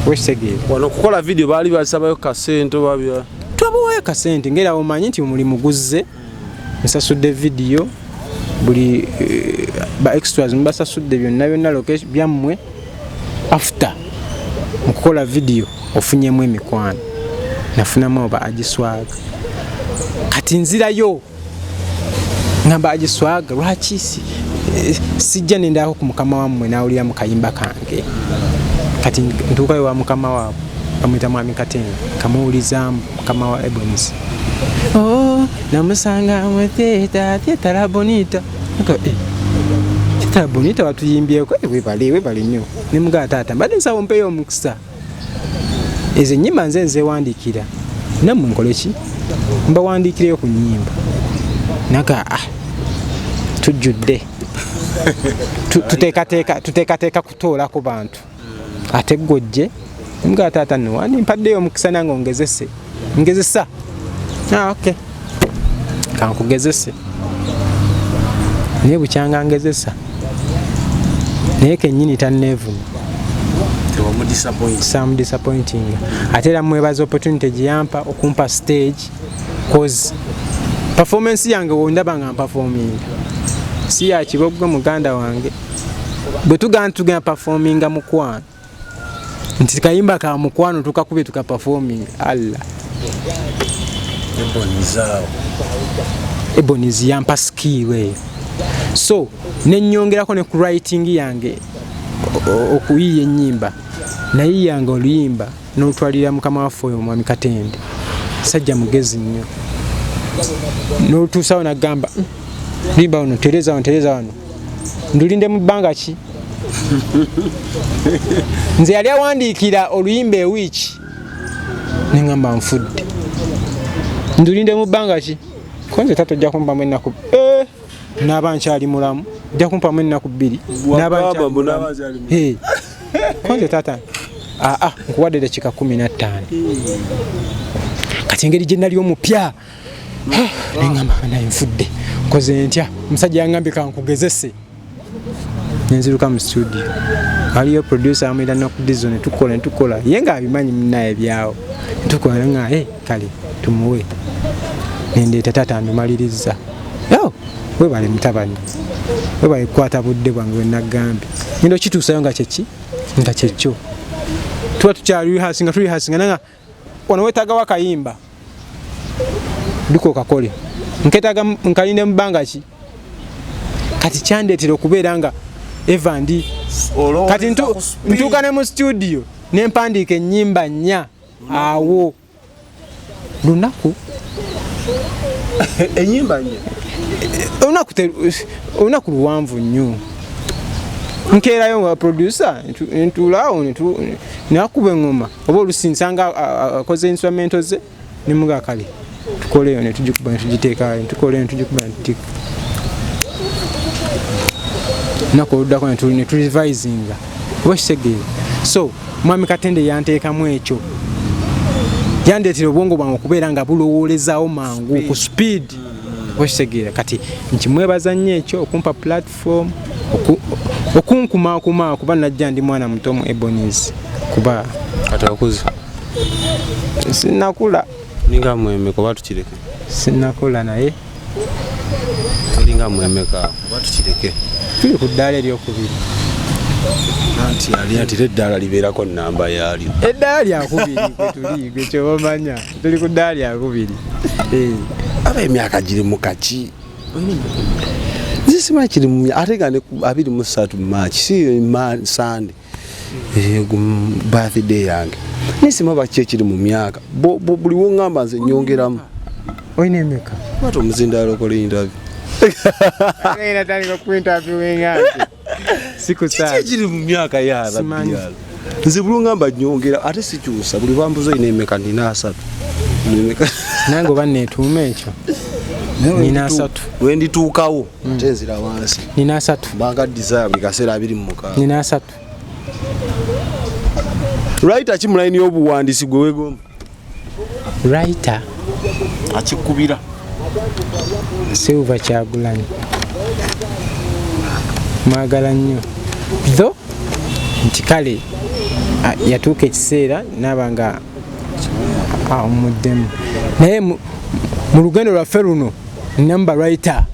wekitegeera wano kukola video baali basabayo kasente babya twabawayo kasente ngera omanyi nti omulimu guzze nsasudde video buli ba extras mbasasudde byonna location byammwe after mukukola video ofunyemu emikwano nafunamu oba Aji Swaga kati nzirayo ngamba Aji Swaga lwaki sijja nendako ku mukama wammwe nawulira mu kayimba kange kati ntuukayo wa mukama waabwe bamwita Mwami Katenga kamuwulizaamu mukama wa Ebonies namusanga mu theatre La Bonita Theatre La Bonita watuyimbyeko webale nnyo ne mugaa taata mbadde nsaba mpeyo omukisa ezo ennyimba nze nzewandiikira nammwe nkole ki mbawandiikireyo ku nnyimba naga tujjudde tuteekateeka kutoolako bantu ate gojje mugaa taata nowandi mpaddeyo omukisa nange ngezesa okay kankugezese naye bukyanga ngezesa naye kennyini tanneevuma some disappointing ate era mwebaza opportunity giyampa okumpa stage cause performance yange wondaba nga performing si ya kibogwe muganda wange bwe tugenda performinga mukwano nti kayimba ka mukwano tukakubye tukaperforming Allah Ebonies yampa skill eyo so nenyongerako ne ku writing yange okuyiya ennyimba nayiyanga oluyimba n'otwalira mukama waffe oyo Mwami Katende sajja mugezi nnyo n'otuusawo nagamba limba wano tereza wano ndulinde mu bbanga ki nze yali awandiikira oluyimba ewiiki neŋŋamba nfudde ndulinde mu bbanga ki konze tato ojja kumpamu ennaku naaba nkyali mulamu ojja kumpamu ennaku 2 naaba nkyali konze tata nkuwadde dakika 15 kati engeri gye nali omupya nengamba naye nfudde nkoze ntya omusajja yangambye kankugezese nenziruka mu studio aliyo producer amwira nakudizo netukola ye nga abimanyi munaye byawo tukola nga kale tumuwe nendeeta tata ndumaliriza webale mutabani webale kukwata budde bwange wenagambye ngenda okituusayo nga kyekyo tuba tukyali rehearsing nanga wano wetagawo akayimba duko kakole nketaga nkalinde mubanga ki kati kyandeetera okubeera nga evandi kati ntuuka ne mu studio nempandiika ennyimba 4 awo lunaku enyimba olunaku luwanvu nnyo nkeerayo nga producer ntuulaawo nakuba engoma oba olusi nsanga akoze instrumento ze nemuga kale tukoleyo netugikuba netugiteekayo tukoleyo netugikuba netutiika nako oluddako neturevisinga oba kitegeere so mwami Katende yanteekamu ekyo yandeetera obwongo bwange okubeera nga bulowoolezaawo mangu ku speed okitegeera kati nkimwebaza nnyo ekyo okumpa platform okunkumaakuma kuba najja ndi mwana muto mu Ebonies kuba kati okuze sinakula ninga mwemeka oba tukireke sinakula naye ninga mwemeka oba tukireke tuli ku ddaala eryokubiri anti ali ati eddaala libeerako namba yaalyo eddaala lyakubiri kwetuli gwe kyobamanya tuli ku ddaala lyakubiri aba emyaka giri mu kaki nzisima kiri mu ate nga ne 23 March si Sunday birthday yange nisima bakye kiri mu myaka buli wongamba nze nyongeramu oyina emeka watu omuzindalo kole interview agenda tandika ku interview ng'ate siku saa kiri mu myaka ya rabbi nze buli wongamba nyongera ate sikyusa buli bambuzo ine emeka ndina 3 nange oba neetuuma ekyo nina 3 wendituukawo tenzira wansi nina 3 mbanga desire buli kaseera 26 nina 3 writer kimulayini y'obuwandiisi gwe wegomba writer akikubira Silver Kyagulanyi mwagala nnyo tho nti kale yatuuka ekiseera naaba nga omuddemu naye mu lugendo lwaffe luno namba writer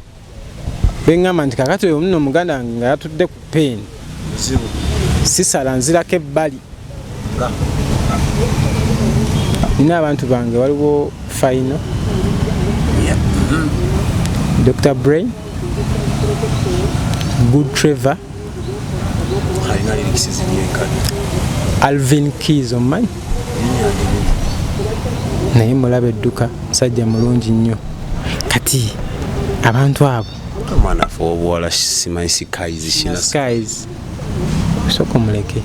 beŋŋamba nti kakati oyo muno omuganda nga yatudde ku peeni sisala nzirako ebbali nina abantu bange waliwo Faino Dr. Brain Good Trevor Alvin Keys omanyi naye mulaba edduka musajja mulungi nnyo kati abantu abo mwana fo obuwala simanyi skies shina skies soko muleke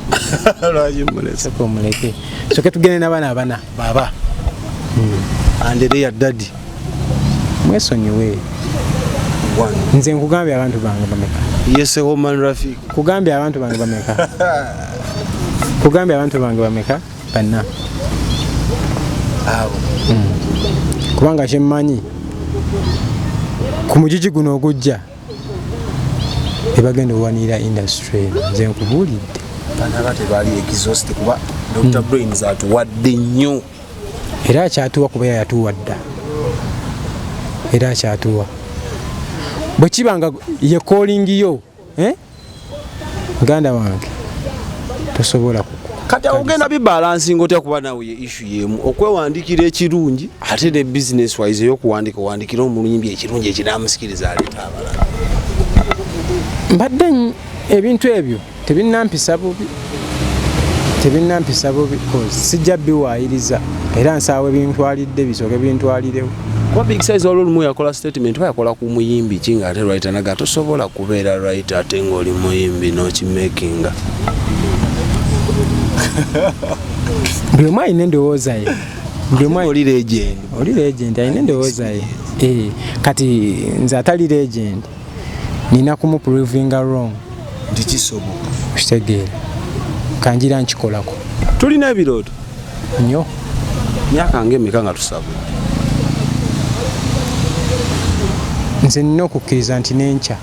lwaje muleke soko muleke soke tugende n'abaana abana baba Andrea daddy mwesonyiwe nze nkugambye abantu bange bameka yes woman Rafik kugambye abantu bange bameka kugambye abantu bange bameka banna abo kubanga kyemmanyi ku mugigi guno ogujja ebagenda owanira industry nze nkubuulidde bana tebali exhaust kuba Dr. Brains atuwadde nnyo era akyatuwa kuba yatuwadda era akyatuwa bwe kibanga ye calling yo muganda wange tosobola kati ogenda bibalansinga otya kuba nawe ye issue yemu okwewandiikira ekirungi ate ne business wise owandiikira omulumbi ekirungi ekinamusikiriza aleeta abalala mbadde ebintu ebyo tebinnampisa bubi sijja biwaayiriza era nsaawe ebintwalidde bisooke bintwalirewo kuba big size olumu yakola statement bayakola ku muyimbi kinga ate writer naga tosobola kubeera writer ate ng'oli muyimbi n'okimakinga buli omu alina endowooza ye oli legend alina endowooza ye kati nze atali legend nina kumuprovinga wrong ndikisoboka kitegeera kanjira nkikolako tulina ebirooto nnyo myaka ng'emeka nga tusaba nze nina okukkiriza nti n'enkya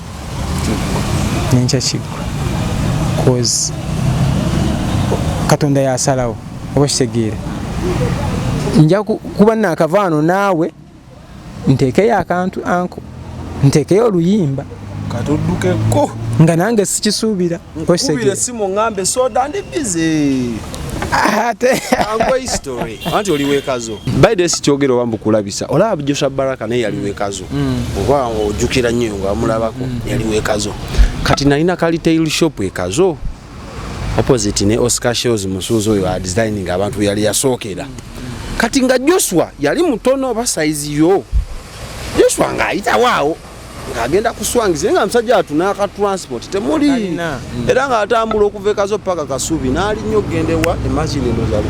kiggwa cause katonda yasalawo oba kitegeera nja kuba naakavaano naawe nteekeyo akantu anko nteekeyo oluyimba katuddukeko nga nange sikisuubira nkubire simu ngambe soda ndi busy ate angwe history anti oli wekazo by this kyogero wambukulabisa olaba Joshua Baraka naye yali wekazo oba ojukira nnyo nga mulabako yali wekazo kati nalina kali tail shop ekazo opposite ne Oscar Shows musuzo oyo designing abantu yali yasookera kati nga Joshua yali mutono oba size yo Joshua nga ayita waawo ngagenda kuswangiza nga musajja atunaka transport temuli era nga atambula okuva ekazo paka Kasubi nali nnyo gendewa imagine ndo za 10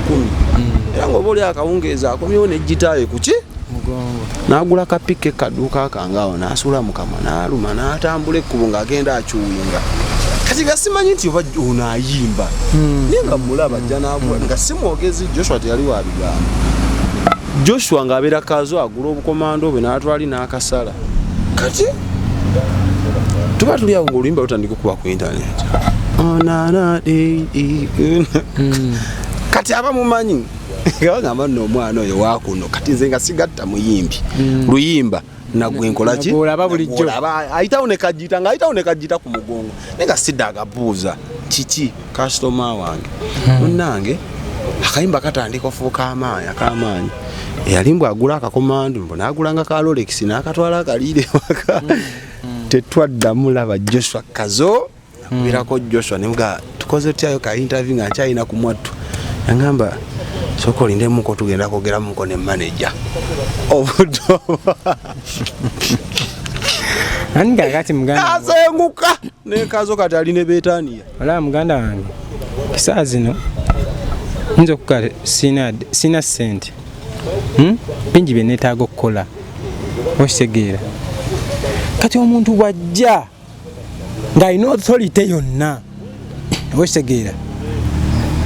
era ngo boli akawungeza akomyewo ne gitaye kuki mugongo nagula kapike kaduka kangao nasula mukama naluma natambula ekkubo ngagenda achuwinga kati gasimanyi nti oba onayimba ninga mulaba janabwa nga simwogezi Joshua teyali wabigamba Joshua ngabera kazo agula obukomando bwe natwali n'akasala kati tuba tuli awo ng'oluyimba lutandika okuba ku internet kati aba mumanyi ngabagamba nno omwana oyo wakuno kati nze nga sigatta muyimbi luyimba nagwe nkolaki olaba bulijjo ayitawo ne kajjita ng'ayitawo ne kajjita ku mugongo nenga sidda agabuuza kiki customer wange munnange akayimba katandika ofuuka akamaanyi eyalimbwa agula akakomando mbona agulanga ka Rolex n'akatwala akaliire waka tetwaddamu laba Joshua kazo birako Joshua nemuga tukoze tyayo ka interview nga nkyayina ku mwattu yangamba soko linde muko tugenda kogera muko ne manager obudoba anga kati muganda azenguka ne kazo kati aline betania wala muganda wange kisa zino nzo kukale sina sente bingi bye neetaaga okukola okitegeera kati omuntu wajja ng'alina authority yonna okitegeera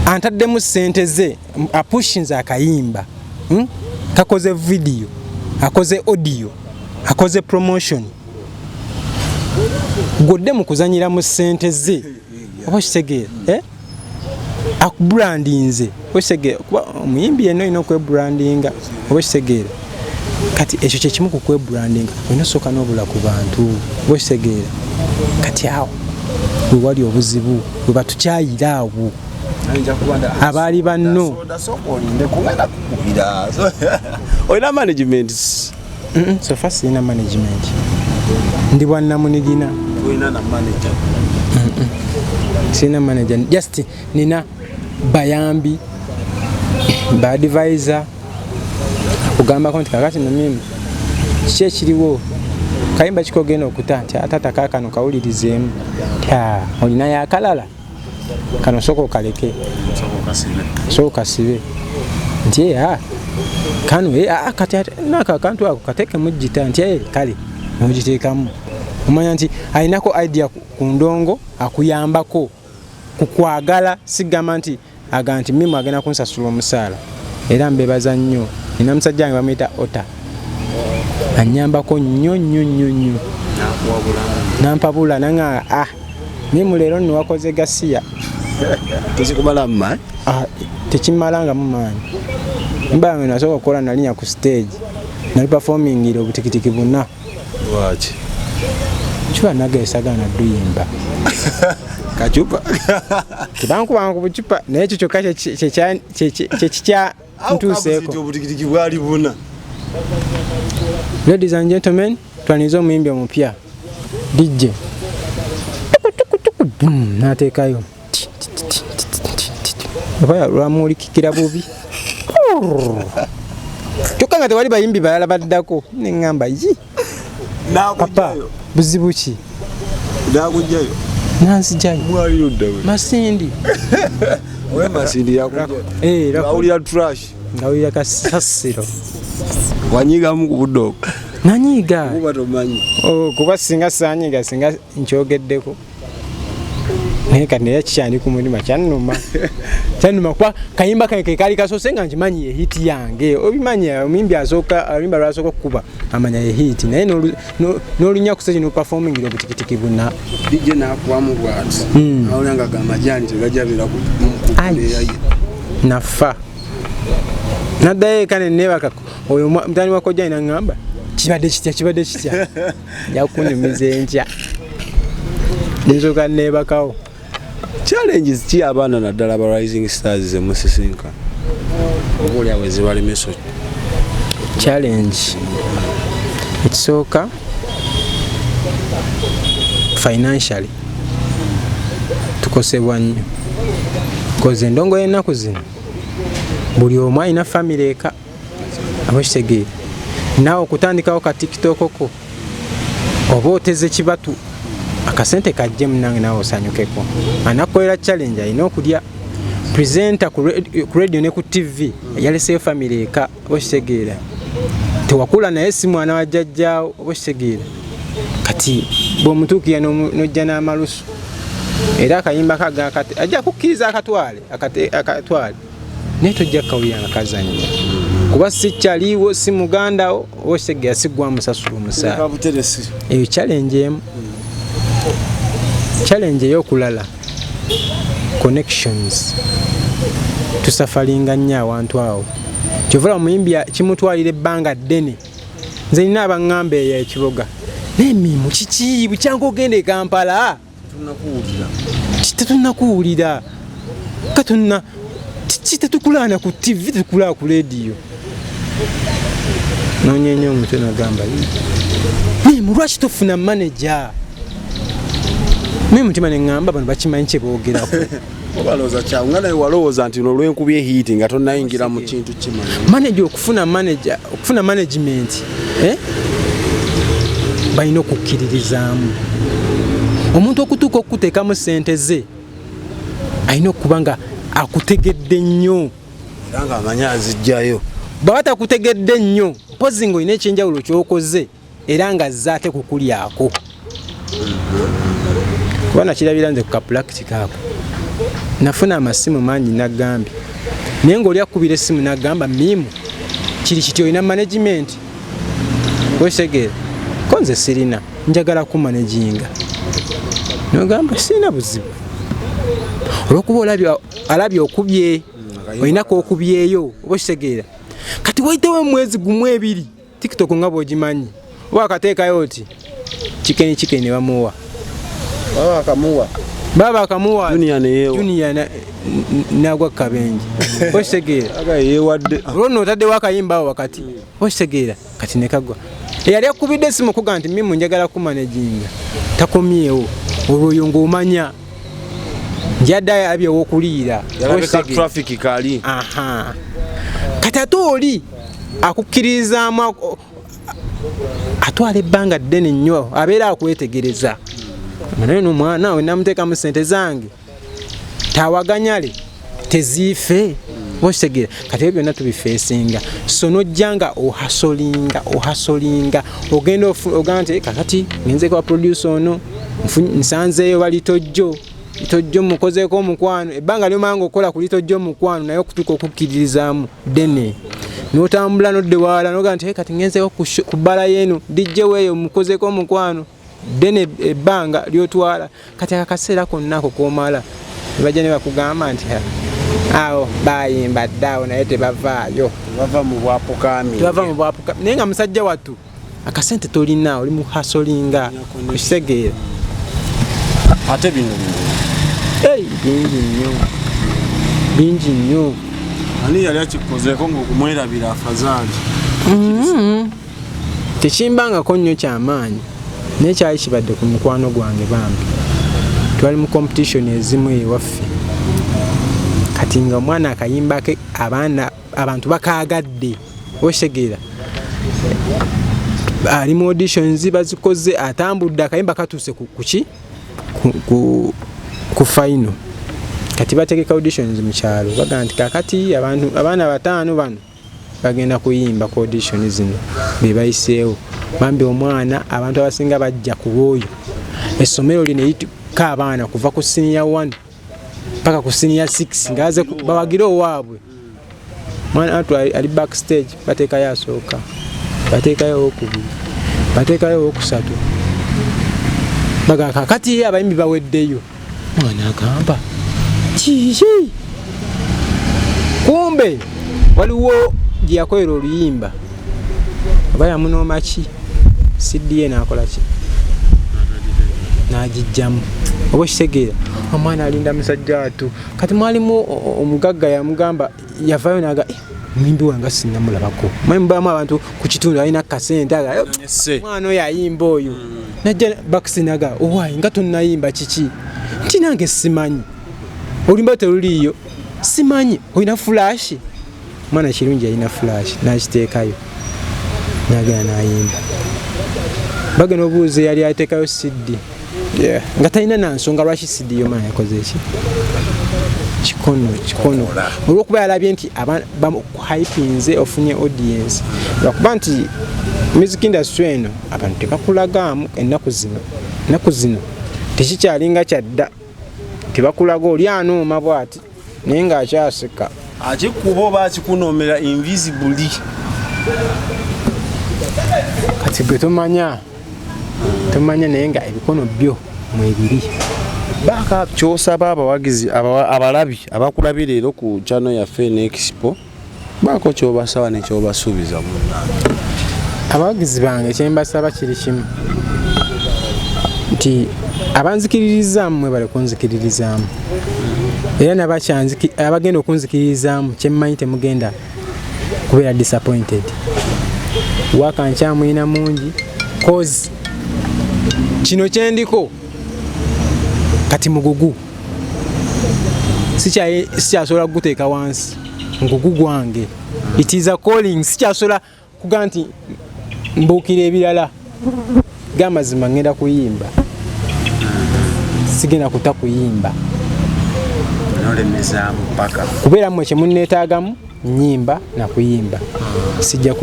antaddemu ssente ze apushinze akayimba kakoze video akoze audio akoze promotion godde mu kuzanyira mu ssente ze okitegeera akubrandinze okitegeera kuba omuyimbi yenna olina okwebrandinga okitegeera kati ekyo kyekimu ku kwebrandinga olina osooka n'obula ku bantu okitegeera kati awo we wali obuzibu we batukyayira awo abaali banno olina management sofa sirina management ndi bwannamunigina sirina manager just nina bayambi ba advisor kugambako nti kakati nomimi kiki ekiriwo kayimba kikogenda okuta nti atata kakano kawulirizeemu olina yakalala kano soko kaleke soko kasibe nti kano kati naka kantu ako kateke mujita nti kale mujiteekamu omanya nti alinako idea ku ndongo akuyambako kukwagala sigamba nti aga nti mimi agenda kunsasula omusaala era mbebaza nnyo nina musajja wange bamuyita Ota anyambako nnyo nampabula nanga mimi leero niwakoze gasiya tekikumala mmaanyi tekimalanga mu maanyi mbange nasooka okukola nalinya ku stage nali performingire obutikitiki buna lwaki kiba nagesagana duyimba kacupa kibankubanku bucupa naye ekyo kyokka kyekikya ntuuseeko obutikitiki bwali buna. Ladies and gentlemen, twaniza omuyimbi omupya DJ nateekayo oba lwamuulikikira bubi kyokka nga tewali bayimbi balala baddako neŋŋamba papa buzibu ki nakujjayo nanzijayo mwali luddawe Masindi owe Masindi yakujawulira trash ngawulira kasasiro wanyigamu ku budde nanyiga kuba tomanyi kuba singa sanyiga singa nkyogeddeko neka ne kyani ku mulima kyanuma kwa kayimba kange kali kasose nga njimanyi ye hit yange obimanya omimbi azoka alimba lwasoka kuba amanya ye hit naye no lunya kuseje no performing ilo butikitiki buna DJ na kwamu bwati awulanga gamajani tegajabira ku nafa nadaye kane nebaka oyo mtani wako jana ngamba kibade kitya yakunyumize enja nzoka nebakawo challenges ki abana naddala ba rising stars ze musisinka obuli awezi bali meso challenge ekisooka financially tukosebwa nnyo koze ndongo y'ennaku zino buli omu alina family eka abakitegeera naawe okutandikawo ka TikTok ko oba oteze kibatu akasente kajje munange nawe osanyukeko anakolera challenge alina okulya presenter ku radio ne ku TV yalese family eka obakitegeera tewakula naye si mwana wa jjajjaawo obakitegeera kati bw'omutuukira n'ojja n'amalusu era akayimba kaga kati ajja kukkiriza akatwale naye tojja kawulira nga kazannya kuba si kyaliwo si mugandawo obakitegeera sigwa musasula omusaala eyo challenge emu challenge y'okulala connections tusafalinga nnyo awantu awo kyovula omuyimbi kimutwalira ebbanga ddene nze nina abaŋŋamba eyo ekiboga n'emirimu kiki bukyanga ogenda e Kampala tetunakuwulira katuna tetukulaana ku TV tetukulaa ku radio nonyenya omutwe nagamba mirimu lwaki tofuna manager mimi mutima neŋŋamba bano bakimanyi kye boogerako obaloza kya ngana walowooza nti no lwenkubye hit nga tonnayingira mu kintu kimanyi manager okufuna management balina okukkiririzaamu omuntu okutuuka okuteekamu ssente ze alina okuba nga akutegedde nnyo era nga amanya azijjayo baba takutegedde nnyo mpozi ng'olina ekyenjawulo ky'okoze era nga azze ate kukulyako kuba nakirabira nze ku kapulakiti ako nafuna amasimu mangi nagambye naye ng'oli akubira essimu nagamba mimu kiri kiti olina management okitegeera ko nze sirina njagala kumanaginga nogamba sirina buzibu olwokuba alabye okubye olinako okubyeyo oba okitegeera kati waitewo mwezi gumu ebiri TikTok nga bw'ogimanyi oba akateekayo oti chikeni bamuwa baba akamuwa Junior nagwa kabenji okitegeera aga yeewadde olwo otaddewo akayimba awo wakati okitegeera kati nekagwa eyali akubidde essimu kuga nti mimu njagala kumanaginga takomyewo olwoyo ng'omanya njadde abye ow'okuliira traffic kali kati ate oli akukkirizaamu atwala ebbanga ddene nnyo abeera akwetegereza naye n'omwana we namuteekamu ssente zange tawaganyale teziife okitegeera kati ebyo byonna tubifeesinga so nojjanga ohasolinga ogenda ogamba nti kakati ngenzeeko wa producer ono nsanzeeyo bali tojjo mukozeeko omukwano ebbanga lyomanga okola ku litojjo omukwano naye okutuuka okukkiririzaamu ddene n'otambula n'odde wala n'ogamba nti kati ngenzeeko ku bbala yeeno dijjewo eyo mukozeeko omukwano ddene ebbanga lyotwala kati akaseera konna ako koomala nebajja ne bakugamba nti awo bayimba ddaawo naye tebavaayo bava mu bwapukaami naye nga musajja wattu akasente tolina oli mu hasolinga okitegeera ate bino bingi nnyo ani yali akikozeeko ng'okumwerabira afazaali tekimbangako nnyo kyamaanyi naye kyali kibadde ku mukwano gwange bambi twali mu competition ezimu ewaffe kati nga omwana akayimba ke abantu bakaagadde okitegeera ali mu auditions bazikoze atambudde akayimba katuuse ku final kati bategeka auditions mu kyalo baga nti kakati abaana bataano bano bagenda kuyimba ku audition zino be bayiseewo bambi omwana abantu abasinga bajja ku lwoyo essomero lino abaana kuva ku senior 1 paka ku senior 6 ngaze bawagira owaabwe mwana atu ali backstage bateka yasooka batekayo okubiri batekayo okusatu bagaka kati abayimbi baweddeyo mwana agamba chichi kumbe waliwo giyakoera oluyimba abaya muno machi CDA nakola ki najijjamu obo kitegeera omwana alinda musajja atu kati mwalimu omugagga yamugamba yavayo naga mimbi wanga sinamulabako mwembamu abantu ku kitundu alina kasente aga mwana oyo ayimba oyo najja bakisinaga owayi nga tunnayimba kiki nti nange simanyi olimba teruliyo simanyi olina flash mwana kirungi alina flash nakiteekayo nagenda nayimba bagenda obuuze yali ateekayo CD nga talina nansonga lwaki CD yo mwana yakoze eki kikono olwokuba yalabye nti bamuhypinze ofunye audience lwakuba nti music industry eno abantu tebakulagamu ennaku zino tekikyalinga kyadda tebakulaga oli anooma bwati naye ng'akyaseka akikuba oba akikunoomera invisibly kati gwe tomanya naye nga ebikono byo mwebiri baka kyosaba abawagizi abalabi abakulabira ero ku channel yaffe n'Expo bako kyobasaba nekyobasuubiza mu abawagizi bange kyembasaba kiri kimu nti abanzikiririzaamu mwe bali kunzikiririzaamu era abagenda okunzikiririzaamu kyemmanyi temugenda kubeera disappointed waka nkyamuyina mungi cause kino kyendiko kati mugugu sikyasobola kuguteeka wansi mugugu gwange it is a calling sikyasobola kuga nti mbuukira ebirala gamazima ngenda kuyimba sigenda kuta kuyimba kubeera mmwe kyemunneetaagamu nyimba na kuyimba sijja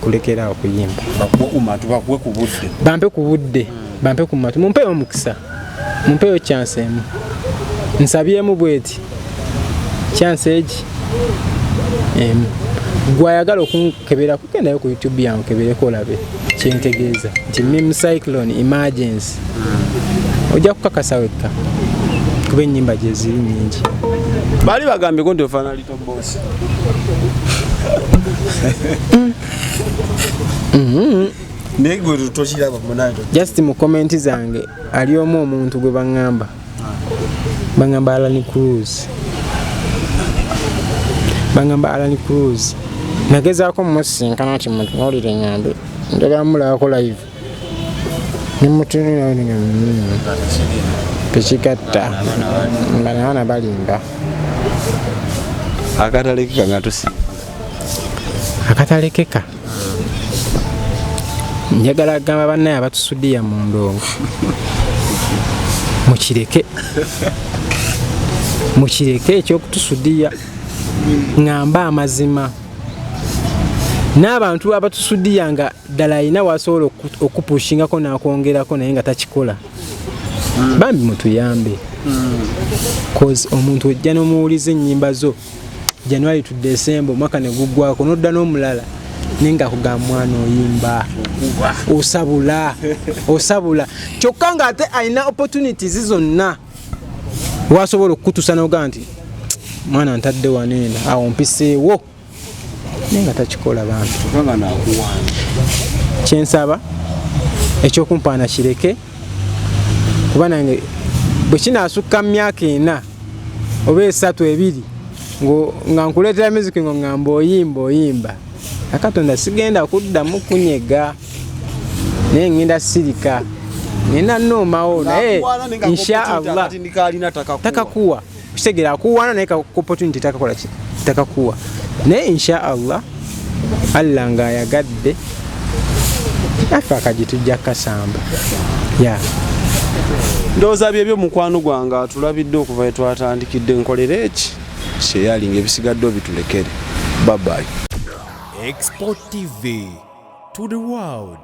kulekerawo kuyimba bampe ku budde bampe ku matu mumpeyo omukisa mumpeyo chance emu nsabyemu bweti chance egi gwayagala okunkebera kugendayo ku YouTube yange kebereko olabe kyentegeeza nti meme cyclone emergency ojja kukakasa wekka kuba ennyimba gye ziri nyingi bali bagambye ko nti ofaana Little Boss negwe tutokiraba munayo just mu comment zange ali omuntu gwe bangamba Alan Cruz nagezaako mumusinkana nti mutunuulire ngambe njagala mulabako live nimutunira pekigatta banaana balimba akatalekeka nga tusi akatalekeka njagala gamba bannaye abatusudiya mu ndongo mukireke ekyokutusudiya ngamba amazima n'abantu abatusudiya nga ddala alina wasobola okupushingako n'akwongerako naye nga takikola bambi mutuyambe cause omuntu ojja n'omuwuliza ennyimba zo January to December omwaka ne guggwako n'odda n'omulala naye nga kugamba mwana oyimba osabula kyokka nga ate alina opportunities zonna wasobola okukutuusa n'ogaa nti mwana ntadde waneena awo mpiseewo naye nga takikola bantu kyensaba ekyokumpaana kireke kuba nange bwe kinaasukka mu myaka 4 oba 3 2 nga nkuleetera music ngo ngamba oyimba akatonda sigenda kuddamu kunyega naye ngenda sirika ngenda noomawo naye inshallah takakuwa kutegera akuwaana naye opportunity takakola ki takakuwa naye inshallah Allah nga ayagadde afa akagitujja kasamba ndowooza byebyo mukwano gwange atulabidde okuva etwatandikidde nkolera eki kyeyalinga ebisigadde obitulekere bye. Export TV to the world.